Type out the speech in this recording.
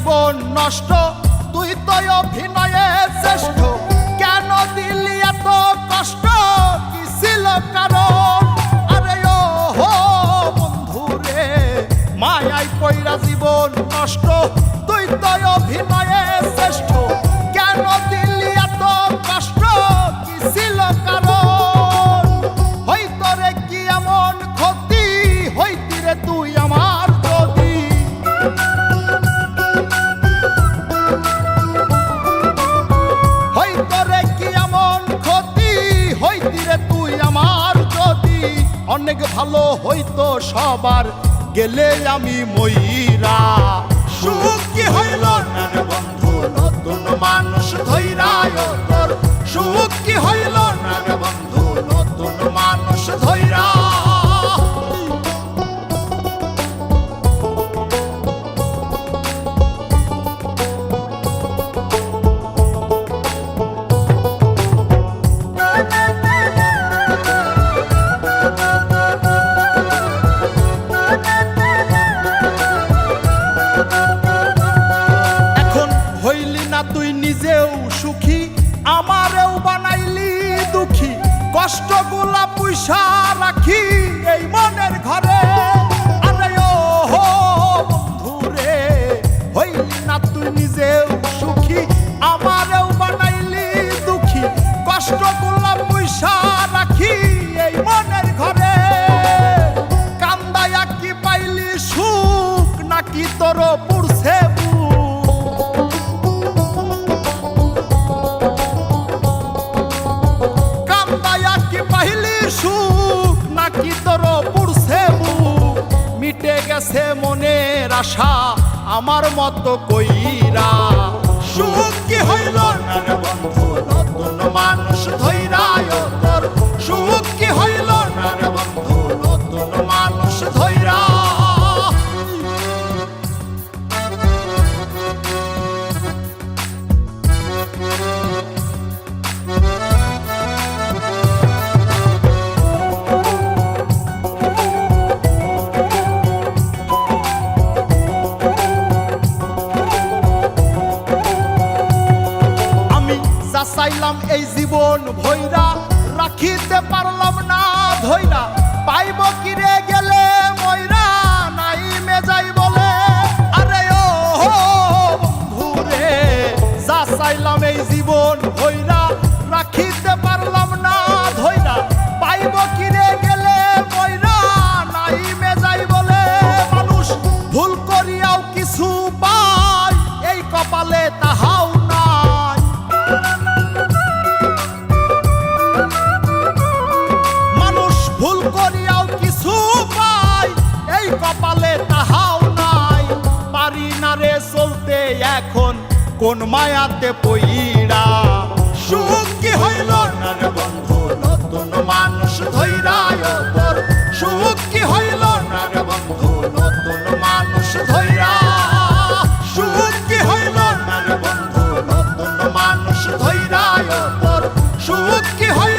জীবন নষ্ট, তুই তো অভিনয়ে শ্রেষ্ঠ। কেন দিলি এত কষ্ট, কি ছিল কারণ? আরে ও হো বন্ধু রে, মায়াই কইরা জীবন নষ্ট, তুই তো অভিনয়ে শ্রেষ্ঠ। কেন দিলি এত কষ্ট, কি ছিল কারণ? হইতো রে কি এমন ক্ষতি, হইতি রে তুই আমার যদি। হইতো রে কি এমন ক্ষতি, হইতি রে তুই আমার যদি। অনেক ভালো হইতো সবার, গেলে আমি ময়রা। সুখ কি হইল না রে বন্ধু, নতুন মানুষ ধৈরায় তোর। সুখ কি হইল না রে বন্ধু, নতুন মানুষ ধৈরা। তুই নিজেও সুখী, আমারেও বানাইলি দুঃখী। কষ্টগুলা পুইসা রাখি এই মনের ঘরে। আরে ও হো বন্ধু রে, হইলি না তুই নিজেও সুখী, আমারেও বানাইলি দুঃখী। কষ্টগুলা পুইসা রাখি এই মনের ঘরে। কান্দায়া কি পাইলি সুখ, নাকি তোর পুরছে সুখ, নাকি তোর পুরছে বুক? মিটে গেছে মনের আশা আমার মতো কইরা। সুখ কি হইল না রে বন্ধু, নতুন মানুষ ধৈরায় তোর। সুখ কি হইল না রে বন্ধু, নতুন মানুষ ধৈরা। চাইলাম এই জীবন ভৈরা, রাখিতে পারলাম না ধৈরা। পাইব কিরে গেলে ময়রা, নাই মেজাই বলে। আরে ও বন্ধু রে, যা চাইলাম এই জীবন ভৈরা, রাখিতে পারলাম না ধৈরা। পাইব কিরে গেলে ময়রা, নাই মেজাই বলে। মানুষ ভুল করিয়াও কিছু পায়, এই কপালে তাহাও নাই। ভুল করিয়াও কিছু পাই, এই কপালে তাহাও নাই। পারি না রে চলতে এখন কোন মায়াতে পইরা। সুখ কি হইল না রে বন্ধু, নতুন মানুষ ধৈরায় তোর। সুখ কি হইল না রে বন্ধু, নতুন মানুষ ধৈরা। সুখ কি হইল না রে বন্ধু, নতুন মানুষ ধৈরায় তোর। সুখ কি হইল